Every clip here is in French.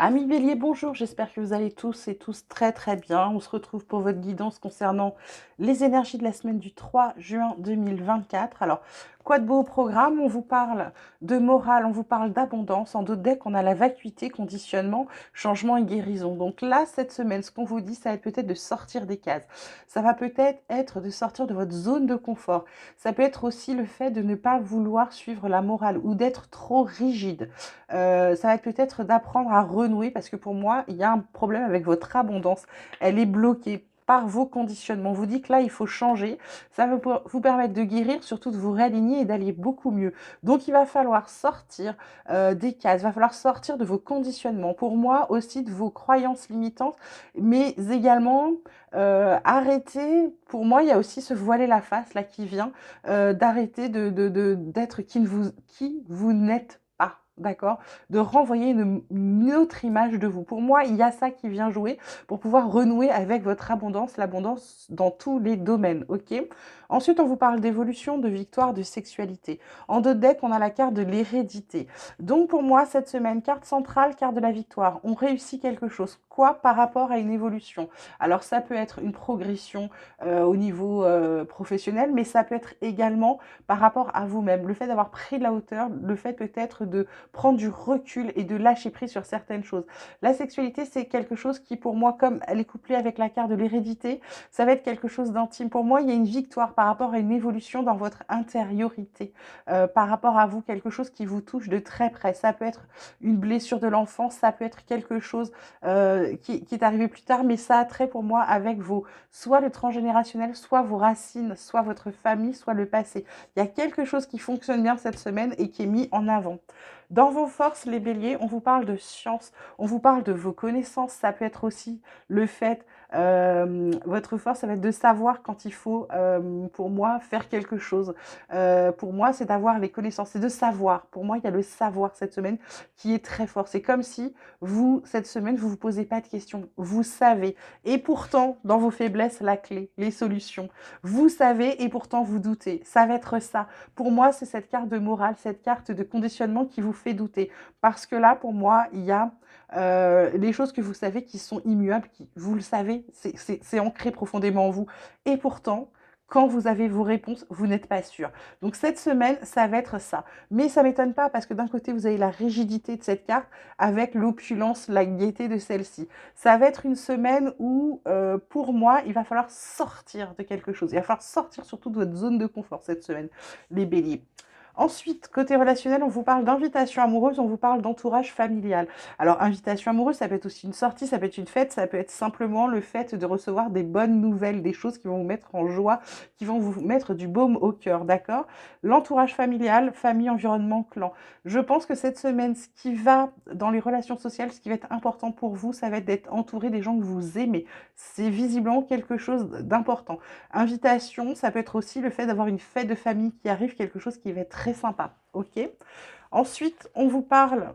Amis Bélier, bonjour, j'espère que vous allez tous et tous très très bien. On se retrouve pour votre guidance concernant les énergies de la semaine du 3 juin 2024. Alors, quoi de beau au programme? On vous parle de morale, on vous parle d'abondance. En d'autres decks, on a la vacuité, conditionnement, changement et guérison. Donc là, cette semaine, ce qu'on vous dit, ça va être peut-être de sortir des cases. Ça va peut-être être de sortir de votre zone de confort. Ça peut être aussi le fait de ne pas vouloir suivre la morale ou d'être trop rigide. Ça va être peut-être d'apprendre à renouer parce que pour moi, il y a un problème avec votre abondance. Elle est bloquée par vos conditionnements. On vous dit que là, il faut changer. Ça va vous permettre de guérir, surtout de vous réaligner et d'aller beaucoup mieux. Donc, il va falloir sortir des cases, il va falloir sortir de vos conditionnements. Pour moi, aussi de vos croyances limitantes, mais également arrêter. Pour moi, il y a aussi se voiler la face là qui vient, d'arrêter d'être qui vous n'êtes pas. D'accord? De renvoyer une autre image de vous. Pour moi, il y a ça qui vient jouer pour pouvoir renouer avec votre abondance, l'abondance dans tous les domaines, ok? Ensuite, on vous parle d'évolution, de victoire, de sexualité. En deux decks, on a la carte de l'hérédité. Donc pour moi, cette semaine, carte centrale, carte de la victoire. On réussit quelque chose. Quoi par rapport à une évolution? Alors ça peut être une progression au niveau professionnel, mais ça peut être également par rapport à vous-même. Le fait d'avoir pris de la hauteur, le fait peut-être de prendre du recul et de lâcher prise sur certaines choses. La sexualité, c'est quelque chose qui, pour moi, comme elle est couplée avec la carte de l'hérédité, ça va être quelque chose d'intime. Pour moi, il y a une victoire par rapport à une évolution dans votre intériorité, par rapport à vous, quelque chose qui vous touche de très près. Ça peut être une blessure de l'enfance, ça peut être quelque chose qui est arrivé plus tard, mais ça a trait pour moi avec vos, soit le transgénérationnel, soit vos racines, soit votre famille, soit le passé. Il y a quelque chose qui fonctionne bien cette semaine et qui est mis en avant. Dans vos forces, les béliers, on vous parle de science, on vous parle de vos connaissances. Ça peut être aussi le fait, votre force, ça va être de savoir quand il faut, pour moi, faire quelque chose. Pour moi, c'est d'avoir les connaissances, c'est de savoir. Pour moi, il y a le savoir cette semaine qui est très fort. C'est comme si vous, cette semaine, vous ne vous posez pas de questions. Vous savez. Et pourtant, dans vos faiblesses, la clé, les solutions. Vous savez et pourtant vous doutez. Ça va être ça. Pour moi, c'est cette carte de morale, cette carte de conditionnement qui vous fait douter. Parce que là, pour moi, il y a les choses que vous savez qui sont immuables, qui, vous le savez, c'est ancré profondément en vous. Et pourtant, quand vous avez vos réponses, vous n'êtes pas sûr. Donc cette semaine, ça va être ça. Mais ça ne m'étonne pas parce que d'un côté, vous avez la rigidité de cette carte avec l'opulence, la gaieté de celle-ci. Ça va être une semaine où, pour moi, il va falloir sortir de quelque chose. Il va falloir sortir surtout de votre zone de confort cette semaine, les béliers. Ensuite, côté relationnel, on vous parle d'invitation amoureuse, on vous parle d'entourage familial. Alors, invitation amoureuse, ça peut être aussi une sortie, ça peut être une fête, ça peut être simplement le fait de recevoir des bonnes nouvelles, des choses qui vont vous mettre en joie, qui vont vous mettre du baume au cœur, d'accord? L'entourage familial, famille, environnement, clan. Je pense que cette semaine, ce qui va dans les relations sociales, ce qui va être important pour vous, ça va être d'être entouré des gens que vous aimez. C'est visiblement quelque chose d'important. Invitation, ça peut être aussi le fait d'avoir une fête de famille qui arrive, quelque chose qui va être très sympa, ok? Ensuite, on vous parle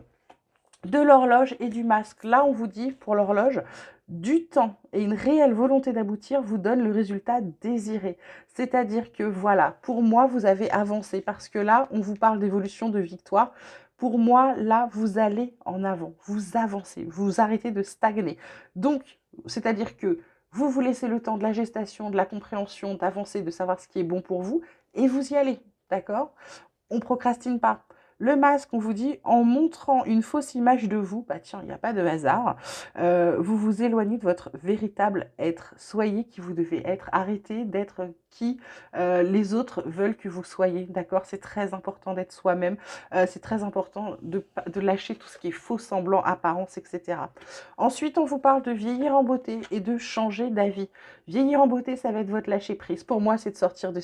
de l'horloge et du masque. Là, on vous dit, pour l'horloge, du temps et une réelle volonté d'aboutir vous donne le résultat désiré. C'est-à-dire que, voilà, pour moi, vous avez avancé parce que là, on vous parle d'évolution, de victoire. Pour moi, là, vous allez en avant, vous avancez, vous arrêtez de stagner. Donc, c'est-à-dire que vous vous laissez le temps de la gestation, de la compréhension, d'avancer, de savoir ce qui est bon pour vous, et vous y allez, d'accord? On procrastine pas. Le masque, on vous dit, en montrant une fausse image de vous, bah tiens, il n'y a pas de hasard, vous vous éloignez de votre véritable être. Soyez qui vous devez être. Arrêtez d'être qui les autres veulent que vous soyez, d'accord? C'est très important d'être soi-même. C'est très important de lâcher tout ce qui est faux semblant, apparence, etc. Ensuite, on vous parle de vieillir en beauté et de changer d'avis. Vieillir en beauté, ça va être votre lâcher prise. Pour moi, c'est de sortir de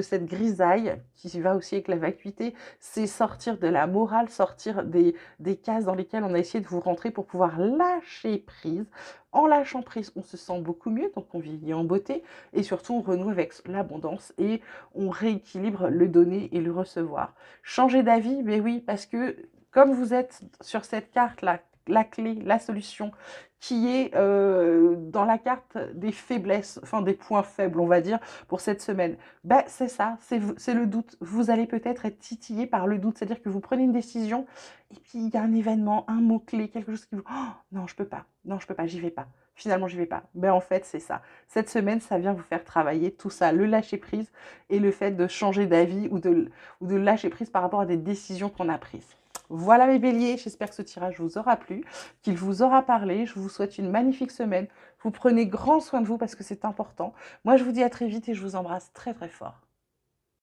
cette grisaille qui va aussi avec la vacuité, c'est sortir de la morale, sortir des cases dans lesquelles on a essayé de vous rentrer pour pouvoir lâcher prise. En lâchant prise, on se sent beaucoup mieux, donc on vieillit en beauté et surtout on renoue avec l'abondance et on rééquilibre le donner et le recevoir. Changer d'avis, mais oui, parce que comme vous êtes sur cette carte-là, la clé, la solution qui est dans la carte des faiblesses, enfin des points faibles, on va dire, pour cette semaine. Ben, c'est ça, c'est le doute. Vous allez peut-être être titillé par le doute, c'est-à-dire que vous prenez une décision et puis il y a un événement, un mot-clé, quelque chose qui vous... Oh, non, je peux pas, non, je peux pas, j'y vais pas. Finalement, j'y vais pas. Ben, en fait, c'est ça. Cette semaine, ça vient vous faire travailler tout ça, le lâcher-prise et le fait de changer d'avis ou de lâcher prise par rapport à des décisions qu'on a prises. Voilà mes béliers, j'espère que ce tirage vous aura plu, qu'il vous aura parlé. Je vous souhaite une magnifique semaine. Vous prenez grand soin de vous parce que c'est important. Moi, je vous dis à très vite et je vous embrasse très très fort.